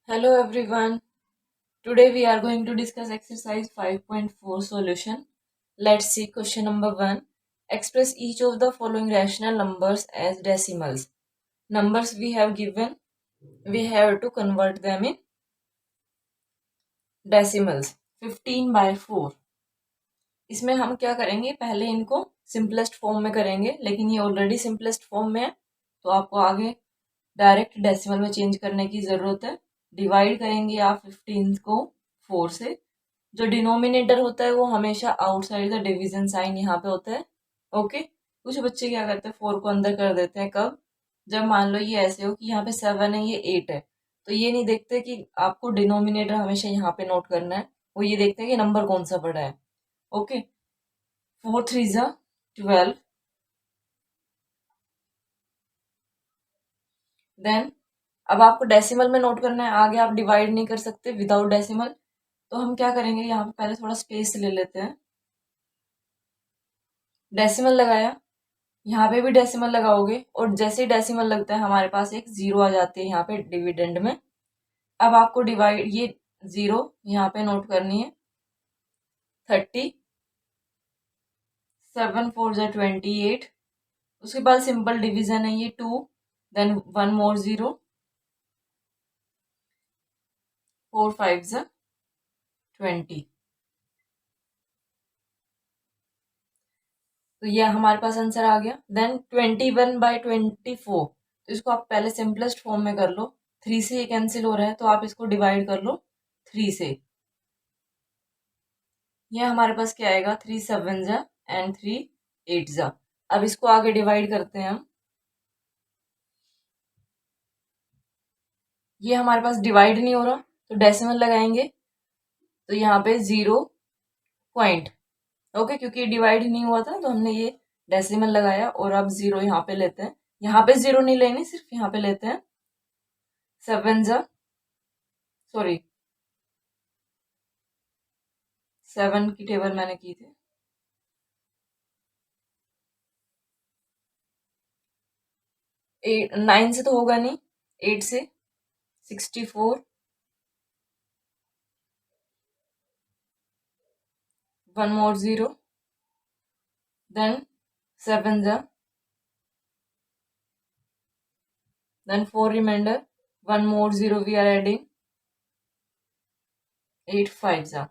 Hello everyone. Today we are going to discuss exercise 5.4 solution. Let's see question number 1. Express each of the following rational numbers as decimals. Numbers we have given, we have to convert them in decimals. 15/4. इसमें हम क्या करेंगे, पहले इनको simplest form में करेंगे, लेकिन ये ऑलरेडी सिंपलेस्ट फॉर्म में है तो आपको आगे डायरेक्ट डेसिमल में चेंज करने की ज़रूरत है। डिवाइड करेंगे आप 15 को 4 से। जो डिनोमिनेटर होता है वो हमेशा आउटसाइड द डिवीजन साइन यहाँ पे होता है। ओके, कुछ बच्चे क्या करते हैं 4 को अंदर कर देते हैं। कब? जब मान लो ये ऐसे हो कि यहाँ पे 7 है, ये 8 है, तो ये नहीं देखते कि आपको डिनोमिनेटर हमेशा यहाँ पे नोट करना है, वो ये देखते हैं कि नंबर कौन सा बड़ा है। ओके, 4 3 जा 12। देन अब आपको डेसिमल में नोट करना है, आगे आप डिवाइड नहीं कर सकते विदाउट डेसिमल, तो हम क्या करेंगे, यहाँ पे पहले थोड़ा स्पेस ले लेते हैं। डेसिमल लगाया, यहाँ पे भी डेसिमल लगाओगे और जैसे ही डेसिमल लगता है हमारे पास एक जीरो आ जाती है यहाँ पे डिविडेंड में। अब आपको डिवाइड, ये जीरो यहाँ पे नोट करनी है। 30, 7 4 जा 28। उसके बाद सिंपल डिवीजन है, ये 2, देन 1 मोर जीरो, 4 5 जा 20। तो ये हमारे पास आंसर आ गया। देन 21/24, तो इसको आप पहले सिंपलेस्ट फॉर्म में कर लो। 3 से ये कैंसिल हो रहा है तो आप इसको डिवाइड कर लो 3 से। ये हमारे पास क्या आएगा, 3 7 जा एंड 3 8 जा। अब इसको आगे डिवाइड करते हैं हम। ये हमारे पास डिवाइड नहीं हो रहा तो डेसिमल लगाएंगे, तो यहाँ पे 0 पॉइंट। ओके, क्योंकि डिवाइड ही नहीं हुआ था तो हमने ये डेसिमल लगाया और अब 0 यहाँ पे लेते हैं। यहाँ पे 0 नहीं लेनी, सिर्फ यहाँ पे लेते हैं। 7 जा, सॉरी 7 की टेबल मैंने की थी। 9 से तो होगा नहीं, 8 से 64, 1 मोर जीरो, देन 7 जा, then 4 remainder, 1 more 0 we are adding, 8 5 जा,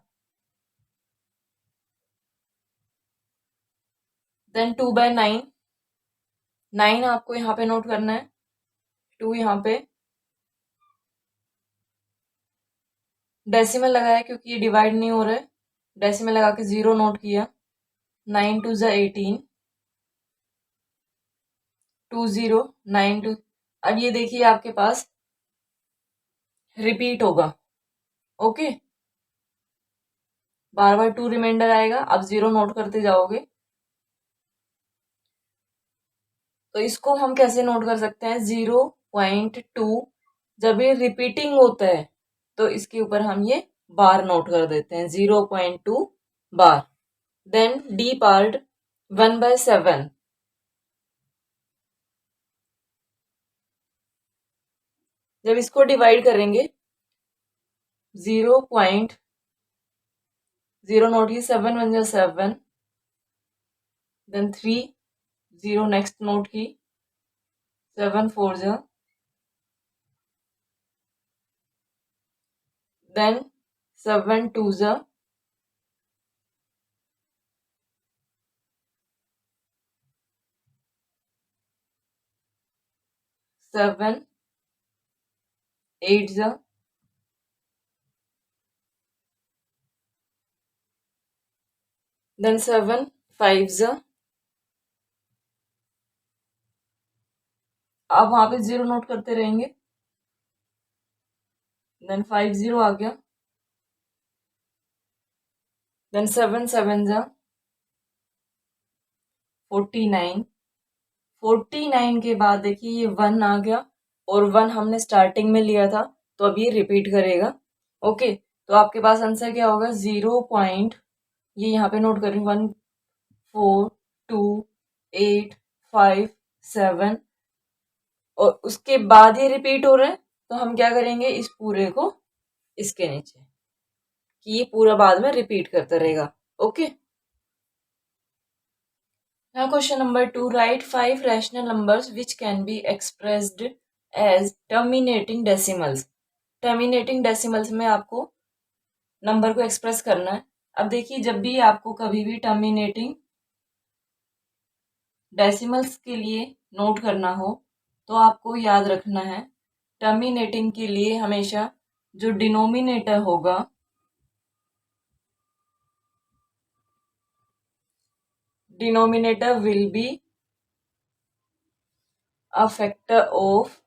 then 2/9। 9 आपको यहाँ पे नोट करना है, 2 यहाँ पे डेसिमल लगाया क्योंकि ये डिवाइड नहीं हो रहा है, डेसिमल लगा के 0 नोट किया। 9 2 जा 18, 2 0 9 2। अब ये देखिए आपके पास रिपीट होगा। ओके, बार बार 2 रिमाइंडर आएगा, अब 0 नोट करते जाओगे। तो इसको हम कैसे नोट कर सकते हैं, 0.2 जब ये रिपीटिंग होता है तो इसके ऊपर हम ये बार नोट कर देते हैं, 0.2 बार। Then D part 1/7। जब इसको डिवाइड करेंगे 0.0 नोट की, 7 1 जा 7, देन 3 0 नेक्स्ट नोट की, 7 4 जा, देन 7 2 जा, 7 8 जा, देन 7 5 जा। आप वहां पे 0 नोट करते रहेंगे, देन 5 0 आ गया, देन 7 7 जा 49। 49 के बाद देखिए ये 1 आ गया और 1 हमने स्टार्टिंग में लिया था तो अब ये रिपीट करेगा। ओके, तो आपके पास आंसर क्या होगा, 0. ये यहाँ पे नोट कर रही हूँ, 1 4 2 8 5 7, और उसके बाद ये रिपीट हो रहा है तो हम क्या करेंगे, इस पूरे को इसके नीचे, कि ये पूरा बाद में रिपीट करता रहेगा। Okay, now question number 2, write 5 rational numbers which can be expressed as terminating decimals. Terminating decimals में आपको नंबर को एक्सप्रेस करना है। अब देखिए, जब भी आपको कभी भी टर्मिनेटिंग डेसिमल्स के लिए नोट करना हो तो आपको याद रखना है, टर्मिनेटिंग के लिए हमेशा जो डिनोमिनेटर होगा, denominator will be a factor of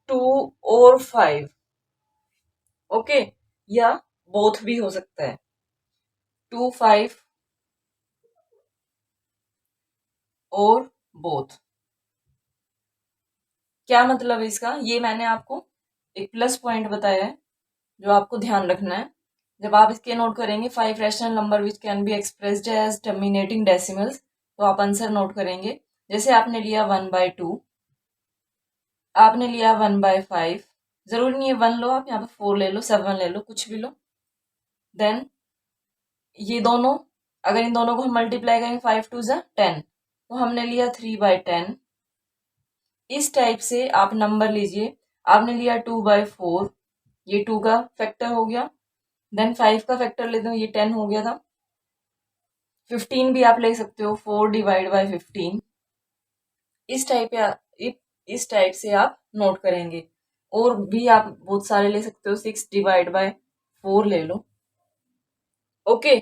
2 और 5। ओके, या बोथ भी हो सकता है, 2, 5 और बोथ। क्या मतलब है इसका, ये मैंने आपको एक प्लस पॉइंट बताया है जो आपको ध्यान रखना है। जब आप इसके नोट करेंगे 5 rational number which can be expressed as terminating decimals, तो आप आंसर नोट करेंगे। जैसे आपने लिया 1/2, आपने लिया 1/5, जरूरी नहीं है 1 लो, आप यहाँ पे 4 ले लो, 7 ले लो, कुछ भी लो। देन ये दोनों, अगर इन दोनों को हम मल्टीप्लाई करेंगे 5 2 ज़ा 10, तो हमने लिया 3/10। इस टाइप से आप नंबर लीजिए। आपने लिया 2/4, ये 2 का फैक्टर हो गया। देन 5 का फैक्टर लेते हो, ये 10 हो गया था। 15 भी आप ले सकते हो, 4/15। इस टाइप से आप नोट करेंगे। और भी आप बहुत सारे ले सकते हो, 6/4 ले लो। ओके,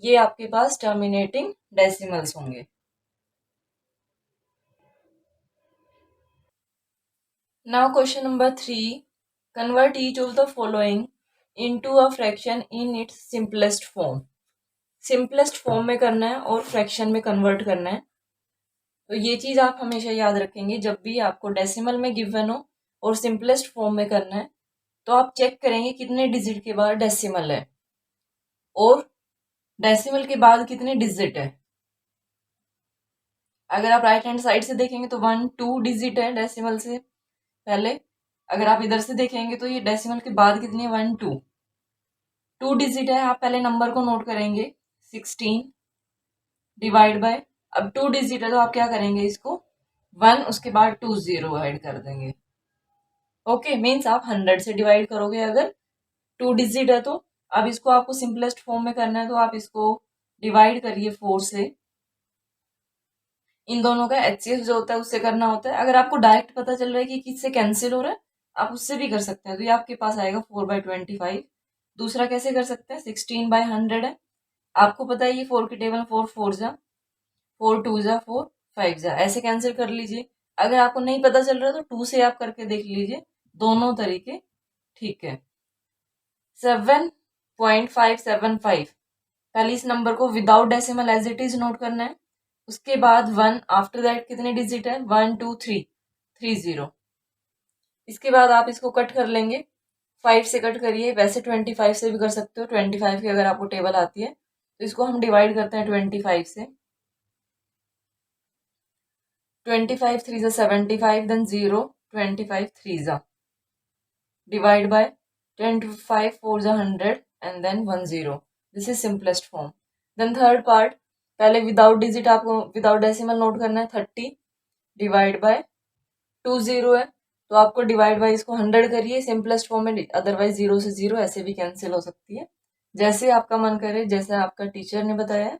ये आपके पास टर्मिनेटिंग डेसिमल्स होंगे। Now question number 3, convert each of the following into a fraction in its simplest form. Simplest form में करना है और फ्रैक्शन में कन्वर्ट करना है। तो ये चीज आप हमेशा याद रखेंगे, जब भी आपको डेसिमल में गिवन हो और सिंपलेस्ट फॉर्म में करना है, तो आप चेक करेंगे कितने डिजिट के बाद डेसिमल है और डेसिमल के बाद कितने डिजिट है। अगर आप राइट हैंड साइड से देखेंगे तो 1 2 डिजिट है डेसिमल से पहले। अगर आप इधर से देखेंगे तो ये डेसिमल के बाद कितने, 1 2 डिजिट है। आप पहले नंबर को नोट करेंगे, 16 डिवाइड बाय, अब 2 डिजिट है तो आप क्या करेंगे, इसको 1 उसके बाद 2 0 ऐड कर देंगे। ओके, मीन्स आप 100 से डिवाइड करोगे अगर 2 डिजिट है तो। अब इसको आपको सिंपलेस्ट फॉर्म में करना है, तो आप इसको डिवाइड करिए 4 से। इन दोनों का HCF जो होता है उससे करना होता है। अगर आपको डायरेक्ट पता चल रहा है कि किससे कैंसिल हो रहा है, आप उससे भी कर सकते हैं। तो ये आपके पास आएगा 4/25। दूसरा कैसे कर सकते हैं, 16/100 है। आपको पता है ये 4 की टेबल, 4 4 जा 4 2 जा 4 5 जा, ऐसे कैंसिल कर लीजिए। अगर आपको नहीं पता चल रहा तो 2 से आप करके देख लीजिए, दोनों तरीके ठीक है। 7.575, पहले इस नंबर को without decimal as it is note करना है। उसके बाद 1, आफ्टर दैट कितने डिजिट है, 1 2 3 30। इसके बाद आप इसको कट कर लेंगे, 5 से कट करिए। वैसे 25 से भी कर सकते हो, 25 की अगर आपको टेबल आती है तो इसको हम डिवाइड करते हैं 25 से। 25 3 जा 75, देन 0 25 3 जा डिवाइड बाय 25 4 जा 100 and then 1 0। This is simplest form. Then third part, पहले विदाउट डिजिट आपको विदाउट डेसिमल नोट करना है, 30 डिवाइड बाय 2 0 है तो आपको डिवाइड बाय इसको 100 करिए सिंपलेस्ट फॉर्म में, अदरवाइज 0 से 0 ऐसे भी कैंसिल हो सकती है। जैसे आपका मन करे, जैसा आपका टीचर ने बताया है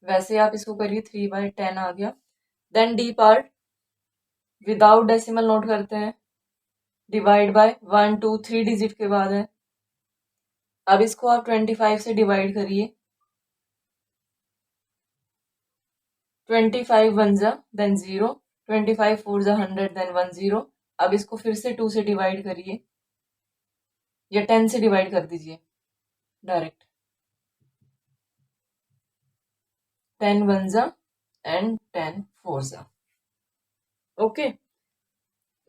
वैसे आप इसको करिए। 3/10 आ गया। Then D part, without decimal note करते हैं, डिवाइड बाय 1 2 3 डिजिट के बाद है। अब इसको आप 25 से डिवाइड करिए, 25 1 जा देन 0, 25 4 जा 100 देन 1 0। अब इसको फिर से 2 से डिवाइड करिए या 10 से डिवाइड कर दीजिए डायरेक्ट, 10 1 जा एंड 10 4 जा। ओके,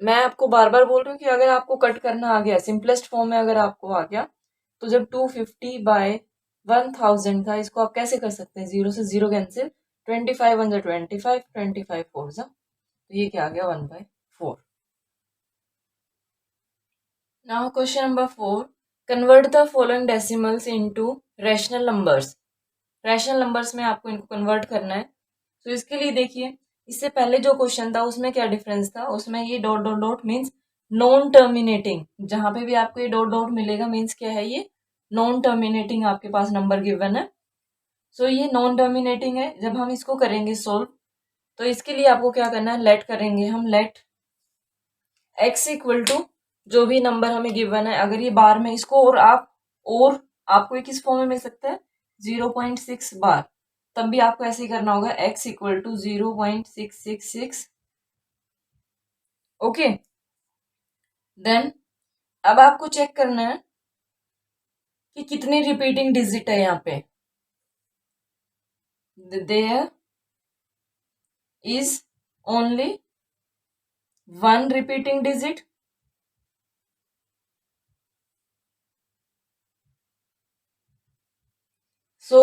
मैं आपको बार बार बोल रही हूँ कि अगर आपको कट करना आ गया, सिंपलेस्ट फॉर्म में अगर आपको आ गया, तो जब 250/1000 था, इसको आप कैसे कर सकते हैं, 0 से 0 कैंसिल, 25 1 जा 25, 25 4 जा तो ये क्या आ गया 1/4। Now question number 4, convert the following decimals into rational numbers. Rational numbers में आपको इनको कन्वर्ट करना है। तो इसके लिए देखिए, इससे पहले जो क्वेश्चन था उसमें क्या डिफरेंस था, उसमें ये dot dot dot means non terminating, जहां पे भी आपको ये डॉट डॉट मिलेगा मीन्स क्या है, ये नॉन टर्मिनेटिंग आपके पास नंबर गिवन है। सो ये नॉन टर्मिनेटिंग है। जब हम इसको करेंगे सोल्व, तो इसके लिए आपको क्या करना है, लेट करेंगे हम, लेट एक्स इक्वल टू जो भी नंबर हमें गिवन है, अगर ये बार में इसको और आपको ये किस फॉर्म में मिल सकता है, 0.6 बार, तब भी आपको ऐसे ही करना होगा, x equal to 0.666। Okay, then अब आपको चेक करना है कि कितनी रिपीटिंग डिजिट है यहाँ पे। There is only one repeating digit. So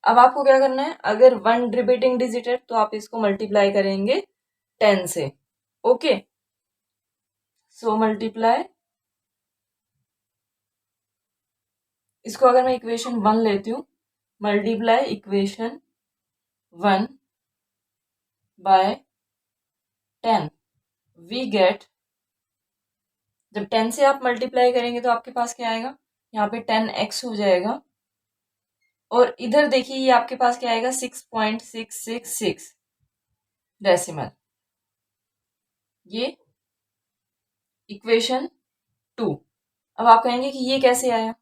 अब आपको क्या करना है, अगर वन रिपीटिंग डिजिट है तो आप इसको मल्टीप्लाई करेंगे 10 से। ओके, सो मल्टीप्लाई, इसको अगर मैं इक्वेशन 1 लेती हूँ, multiply equation 1 by 10, we get, जब 10 से आप मल्टीप्लाई करेंगे तो आपके पास क्या आएगा, यहाँ पे 10x हो जाएगा, और इधर देखिए ये आपके पास क्या आएगा, 6.666 डेसिमल। ये इक्वेशन 2। अब आप कहेंगे कि ये कैसे आया,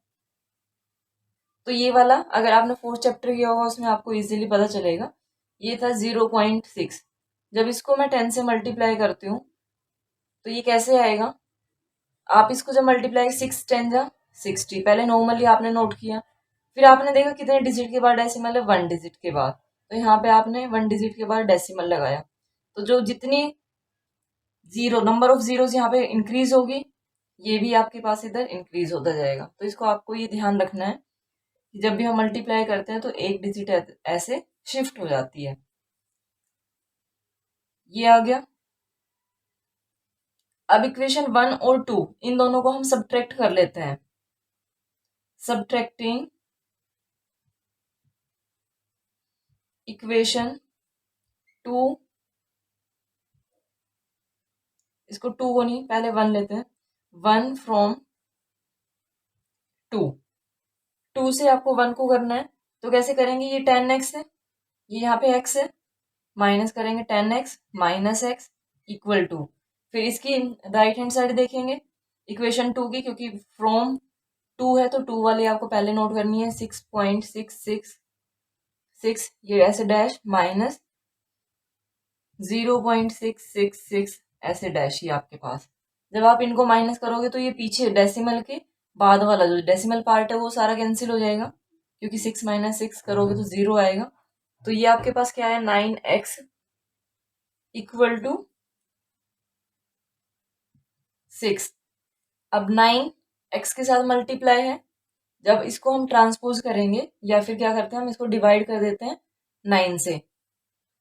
तो ये वाला अगर आपने 4th चैप्टर किया होगा उसमें आपको इजीली पता चलेगा। ये था 0.6, जब इसको मैं 10 से मल्टीप्लाई करती हूँ तो ये कैसे आएगा, आप इसको जब मल्टीप्लाई 6 10 जा 60, पहले नॉर्मली आपने नोट किया, फिर आपने देखा कितने डिजिट के बाद डेसिमल है, 1 डिजिट के बाद, तो यहाँ पे आपने 1 डिजिट के बाद डेसिमल लगाया, तो जो जितनी जीरो नंबर ऑफ जीरोस यहाँ पे इंक्रीज होगी, ये भी आपके पास इधर इंक्रीज होता जाएगा। तो इसको आपको ये ध्यान रखना है कि जब भी हम मल्टीप्लाई करते हैं तो एक डिजिट ऐसे शिफ्ट हो जाती है। ये आ गया। अब इक्वेशन 1 और 2 इन दोनों को हम सब्ट्रैक्ट कर लेते हैं। सब्ट्रैक्टिंग इक्वेशन 2, इसको 2 को नहीं, पहले 1 लेते हैं, 1 फ्रॉम 2, 2 से आपको 1 को करना है, तो कैसे करेंगे, ये 10x है, ये यहाँ पे x है, माइनस करेंगे 10x minus x equal to, फिर इसकी राइट हैंड साइड देखेंगे इक्वेशन 2 की, क्योंकि फ्रॉम 2 है तो 2 वाली आपको पहले नोट करनी है, 6.666, ये ऐसे डैश माइनस 0.666 ऐसे डैश ही आपके पास। जब आप इनको माइनस करोगे तो ये पीछे डेसिमल के बाद वाला जो डेसिमल पार्ट है वो सारा कैंसिल हो जाएगा, क्योंकि 6 माइनस 6 करोगे तो 0 आएगा। तो ये आपके पास क्या है, 9x इक्वल टू 6। अब 9x के साथ मल्टीप्लाई है, जब इसको हम ट्रांसपोज करेंगे या फिर क्या करते हैं, हम इसको डिवाइड कर देते हैं 9 से।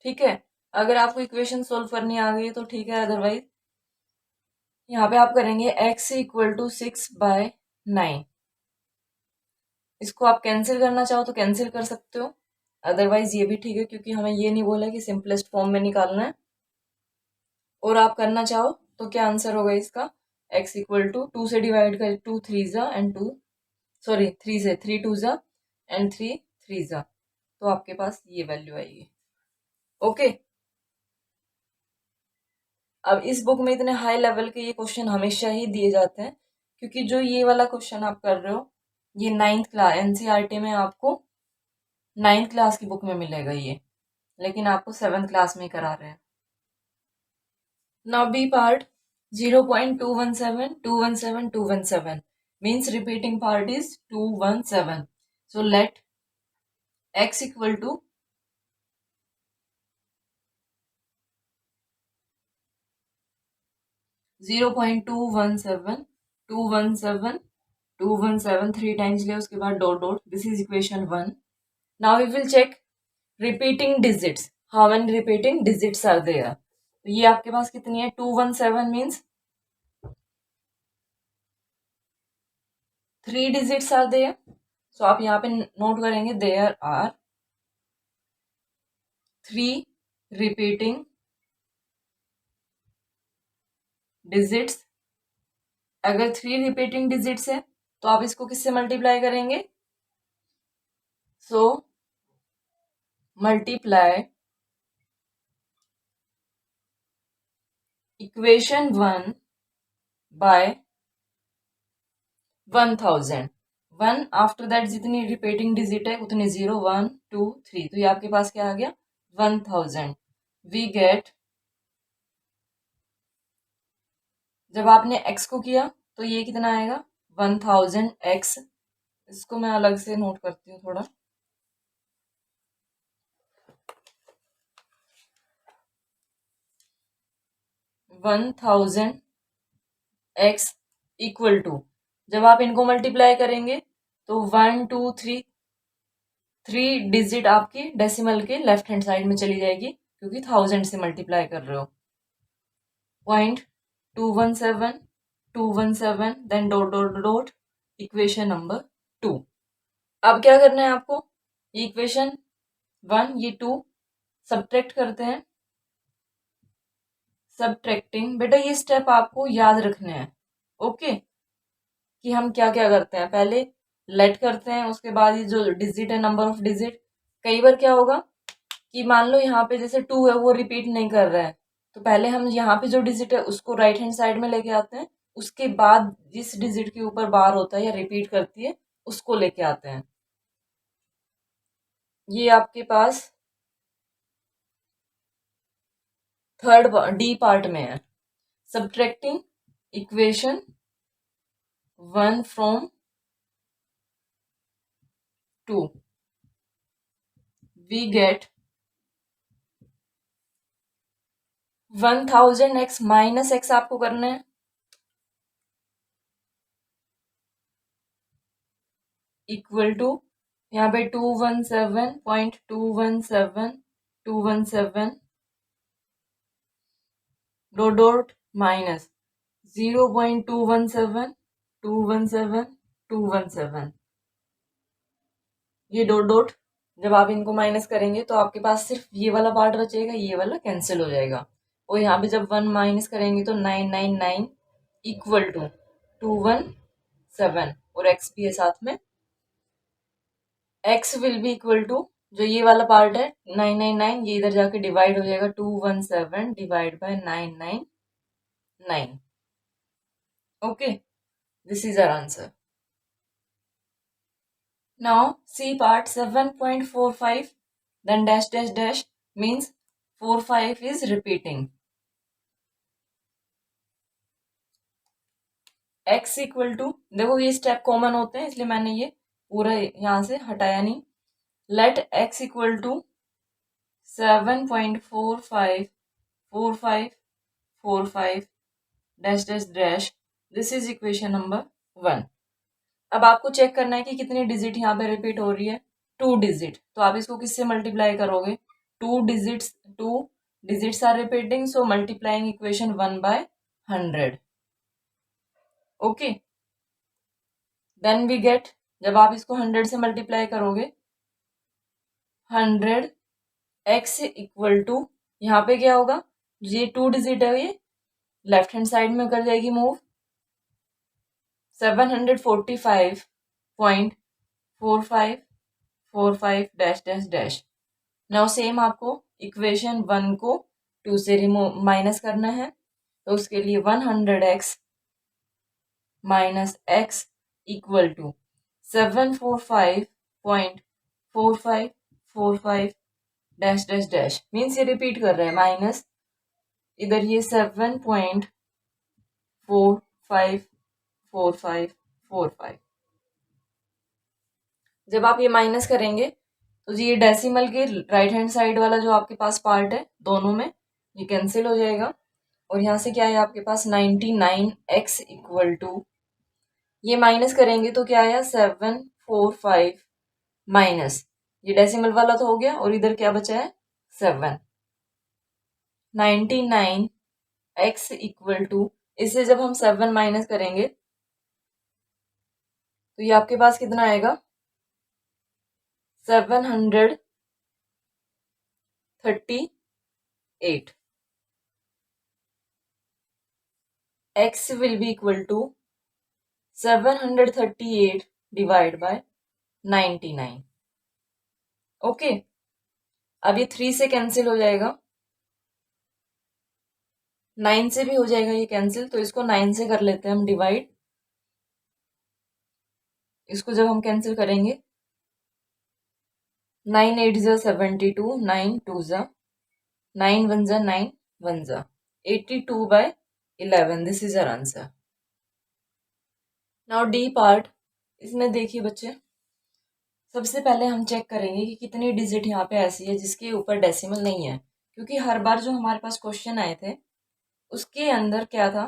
ठीक है, अगर आपको इक्वेशन सोल्व करनी आ गई तो ठीक है, अदरवाइज यहाँ पे आप करेंगे x इक्वल टू 6/9। इसको आप कैंसिल करना चाहो तो कैंसिल कर सकते हो, अदरवाइज ये भी ठीक है, क्योंकि हमें ये नहीं बोला कि सिंपलेस्ट फॉर्म में निकालना है। और आप करना चाहो तो क्या आंसर होगा इसका, x इक्वल टू 2 से डिवाइड कर, 2 3 जा एंड 2 सॉरी 3 से 3 2 जा एंड 3 3 जा, तो आपके पास ये वैल्यू आएगी। ओके, अब इस बुक में इतने हाई लेवल के ये क्वेश्चन हमेशा ही दिए जाते हैं, क्योंकि जो ये वाला क्वेश्चन आप कर रहे हो ये 9th क्लास एनसीईआरटी में आपको 9th क्लास की बुक में मिलेगा ये, लेकिन आपको 7th क्लास में ही करा रहे हैं। Now B part 0.217 217 217 means repeating part is 217. So let x equal to 0.217 217 217 3 times ले, उसके बाद dot dot, this is equation 1। Now we will check repeating digits, how many repeating digits are there। तो ये आपके पास कितनी है, 217 मीन्स 3 डिजिट्स आर देयर। सो आप यहाँ पे नोट करेंगे देयर आर 3 रिपीटिंग डिजिट्स। अगर 3 रिपीटिंग डिजिट्स है तो आप इसको किससे मल्टीप्लाई करेंगे, so multiply equation 1 by 1000। 1 after that जितनी रिपीटिंग डिजिट है उतनी 0 1 2 3, तो ये आपके पास क्या आ गया 1000। वी गेट, जब आपने x को किया तो ये कितना आएगा 1000x। इसको मैं अलग से नोट करती हूँ थोड़ा। 1000x इक्वल टू, जब आप इनको मल्टीप्लाई करेंगे तो 1 2 3 3 डिजिट आपकी डेसिमल के लेफ्ट हैंड साइड में चली जाएगी क्योंकि 1000 से मल्टीप्लाई कर रहे हो। 0.217 then dot dot dot equation number 2। अब क्या करना है आपको, ये इक्वेशन 1 ये 2 सब्ट्रैक्ट करते हैं। सब्ट्रैक्टिंग, बेटा ये स्टेप आपको याद रखने हैं, ओके, कि हम क्या क्या करते हैं। पहले लेट करते हैं, उसके बाद ये जो डिजिट है नंबर ऑफ डिजिट। कई बार क्या होगा कि मान लो यहाँ पे जैसे 2 है वो रिपीट नहीं कर रहा है, तो पहले हम यहाँ पे जो डिजिट है उसको राइट हैंड साइड में लेके आते हैं, उसके बाद जिस डिजिट के ऊपर बार होता है या रिपीट करती है उसको लेके आते हैं। ये आपके पास थर्ड डी पार्ट में है, subtracting equation 1 from 2 we get 1000x minus x आपको करना है, इक्वल टू यहाँ पे 217.217 डॉट डॉट माइनस 0.217 ये डॉट डॉट। जब आप इनको माइनस करेंगे तो आपके पास सिर्फ ये वाला पार्ट बचेगा, ये वाला कैंसिल हो जाएगा। और यहाँ पे जब 1 माइनस करेंगे तो 999 इक्वल टू 217 और x भी है साथ में। x will be equal to, जो ये वाला पार्ट है 999 ये इधर जाके डिवाइड हो जाएगा, 217 divide by 999। Okay, this is our answer. Now C part 7.45 then dash dash dash means 45 is repeating. X equal to, देखो ये स्टेप कॉमन होते हैं इसलिए मैंने ये पूरा यहाँ से हटाया नहीं। Let x equal to 7.454545 dash dash dash, this is equation number 1। अब आपको चेक करना है कि कितनी डिजिट यहाँ पे रिपीट हो रही है, 2 डिजिट। तो आप इसको किससे मल्टीप्लाई करोगे, 2 digits are repeating, so multiplying equation 1 by 100। Okay, then we get, जब आप इसको 100 से मल्टीप्लाई करोगे 100x इक्वल टू, यहाँ पे क्या होगा, ये 2 डिजिट है ये लेफ्ट हैंड साइड में कर जाएगी move, 745.4545 dash dash dash. Now same आपको इक्वेशन 1 को 2 से रिमूव माइनस करना है, तो उसके लिए 100x minus x equal to 745.4545 dash dash dash, means ये रिपीट कर रहे हैं, माइनस इधर ये 7.454545। जब आप ये माइनस करेंगे तो ये डेसिमल के राइट हैंड साइड वाला जो आपके पास पार्ट है दोनों में ये कैंसिल हो जाएगा, और यहाँ से क्या है आपके पास 99x इक्वल टू, ये माइनस करेंगे तो क्या आया 745 माइनस ये डेसिमल वाला तो हो गया और इधर क्या बचा है 7। 99 x इक्वल टू, इससे जब हम 7 माइनस करेंगे तो ये आपके पास कितना आएगा, 738। x will be equal to 738 divide by 99। Okay, अब ये 3 से कैंसिल हो जाएगा, 9 से भी हो जाएगा ये कैंसिल, तो इसको 9 से कर लेते हैं हम डिवाइड। इसको जब हम कैंसिल करेंगे, 9 8 ज़ा 72, 9 2 ज़ा 9 1 ज़ा 9 1 ज़ा 82/11। This is our answer. Now D part, इसमें देखिए बच्चे, सबसे पहले हम चेक करेंगे कि कितनी डिजिट यहाँ पे ऐसी है जिसके ऊपर डेसिमल नहीं है, क्योंकि हर बार जो हमारे पास क्वेश्चन आए थे उसके अंदर क्या था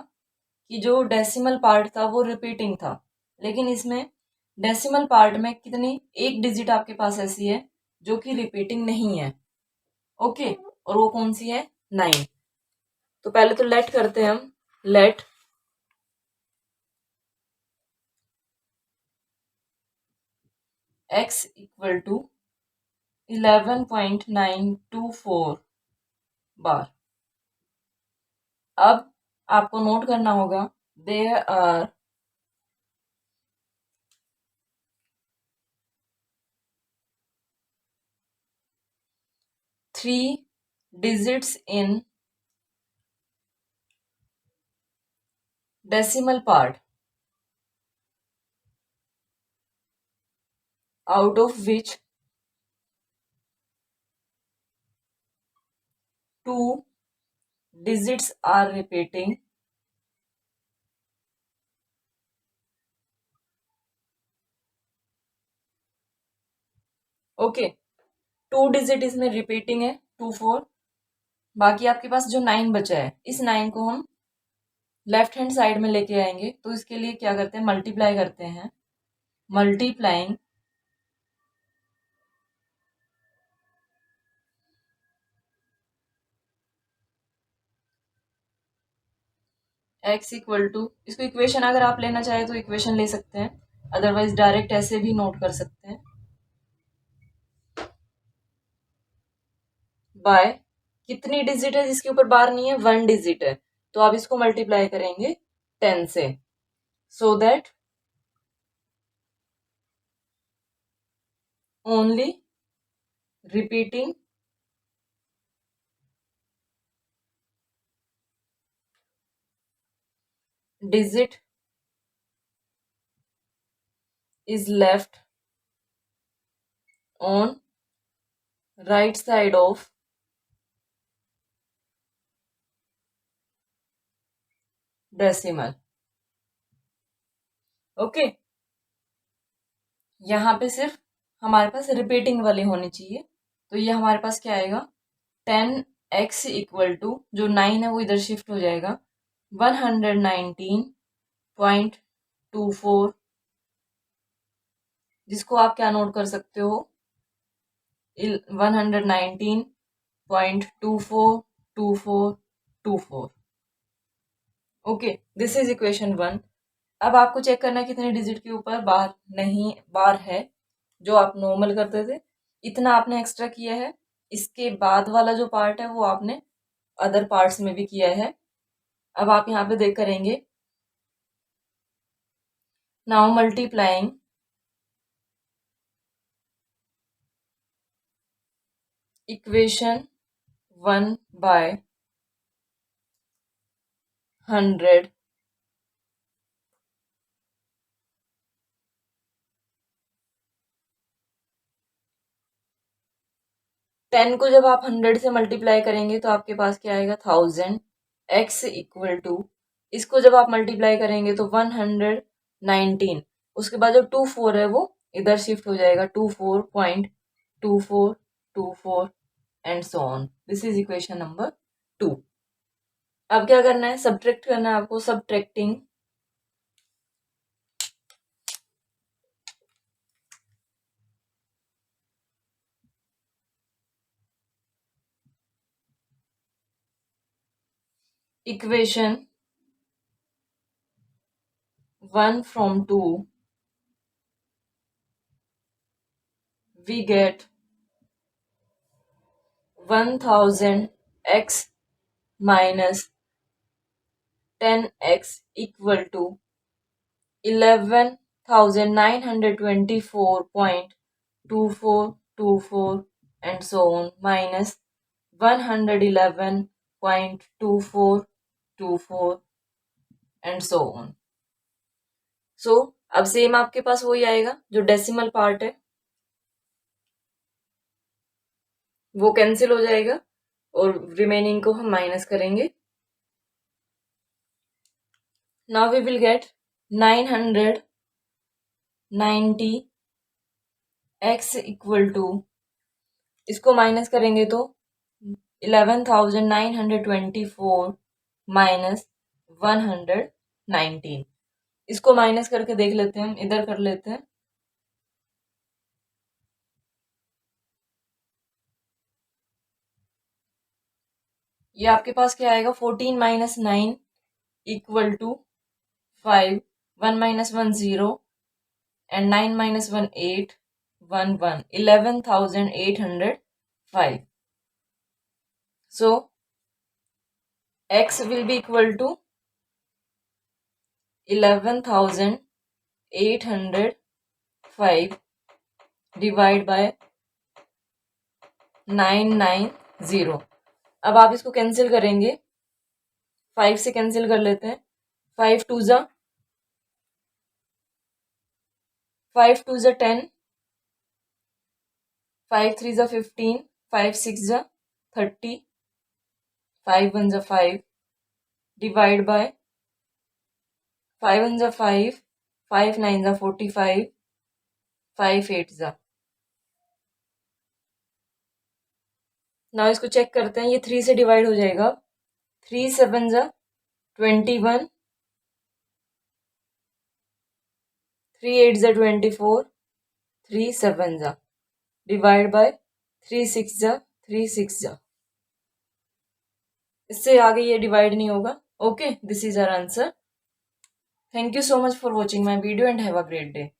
कि जो डेसिमल पार्ट था वो रिपीटिंग था, लेकिन इसमें डेसिमल पार्ट में कितनी, एक डिजिट आपके पास ऐसी है जो कि रिपीटिंग नहीं है। ओके, और वो कौन सी है, 9। तो पहले तो लेट करते हैं हम, लेट x इक्वल टू 11.924 बार। अब आपको नोट करना होगा, there are 3 digits in decimal part, out of which 2 digits are repeating, okay. 2 digit इसमें रिपीटिंग है, 2 4। बाकी आपके पास जो 9 बचा है, इस 9 को हम लेफ्ट हैंड साइड में लेके आएंगे, तो इसके लिए क्या करते हैं, मल्टीप्लाई करते हैं। मल्टीप्लाइंग x इक्वल टू, इसको इक्वेशन अगर आप लेना चाहे तो इक्वेशन ले सकते हैं, अदरवाइज डायरेक्ट ऐसे भी नोट कर सकते हैं, बाय कितनी डिजिट है जिसके ऊपर बार नहीं है, 1 डिजिट है, तो आप इसको मल्टीप्लाई करेंगे 10 से, so that only repeating digit is left on right side of decimal। Okay, यहाँ पे सिर्फ हमारे पास रिपीटिंग वाली होनी चाहिए, तो ये हमारे पास क्या आएगा, 10x इक्वल टू, जो 9 है वो इधर शिफ्ट हो जाएगा, 119.24, जिसको आप क्या नोट कर सकते हो, 119.242424। Okay, this is equation 1। अब आपको चेक करना है कितने डिजिट के ऊपर बार नहीं, बार है, जो आप नॉर्मल करते थे इतना आपने एक्स्ट्रा किया है, इसके बाद वाला जो पार्ट है वो आपने अदर पार्ट्स में भी किया है। अब आप यहाँ पे देख करेंगे, now multiplying equation 1 by 100, ten को जब आप 100 से मल्टीप्लाई करेंगे तो आपके पास क्या आएगा, 1000। x इक्वल टू, इसको जब आप मल्टीप्लाई करेंगे तो 119, उसके बाद जो 24 है वो इधर शिफ्ट हो जाएगा, 24.2424 and so on. This is equation number 2। अब क्या करना है, सब्ट्रैक्ट करना है आपको, subtracting equation 1 from 2, we get 1000x minus 10x equal to 11,924.2424 and so on minus 111.2424 and so on. So अब सेम आपके पास वही आएगा, जो डेसिमल पार्ट है वो कैंसिल हो जाएगा और रिमेनिंग को हम माइनस करेंगे. Now we will get 990 x equal to, इसको माइनस करेंगे तो 11,924 माइनस 119. इसको माइनस करके देख लेते हैं, हम इधर कर लेते हैं. ये आपके पास क्या आएगा, 14 minus 9 equal to 5, 1 minus 1 0 and 9 minus 1 8, 1 1, 11,805. So x will be equal to 11,805 divided by 990. अब आप इसको कैंसिल करेंगे, 5 से कैंसिल कर लेते हैं. 5 2 जा 10, 5 3 जा 15, 5 6 जा 30, 5 1 जा 5 डिवाइड बाय 5 1 जा 5, 5 9 जा 45, 5 8 जा. ना इसको चेक करते हैं, ये 3 से डिवाइड हो जाएगा. 3 7 जा 21, 3 8 जा 24, 3 7 जा डिवाइड बाय 3 6 जा 3 6 जा. इससे आगे ये डिवाइड नहीं होगा. Okay, this is our answer. Thank you so much for watching my video and have a great day.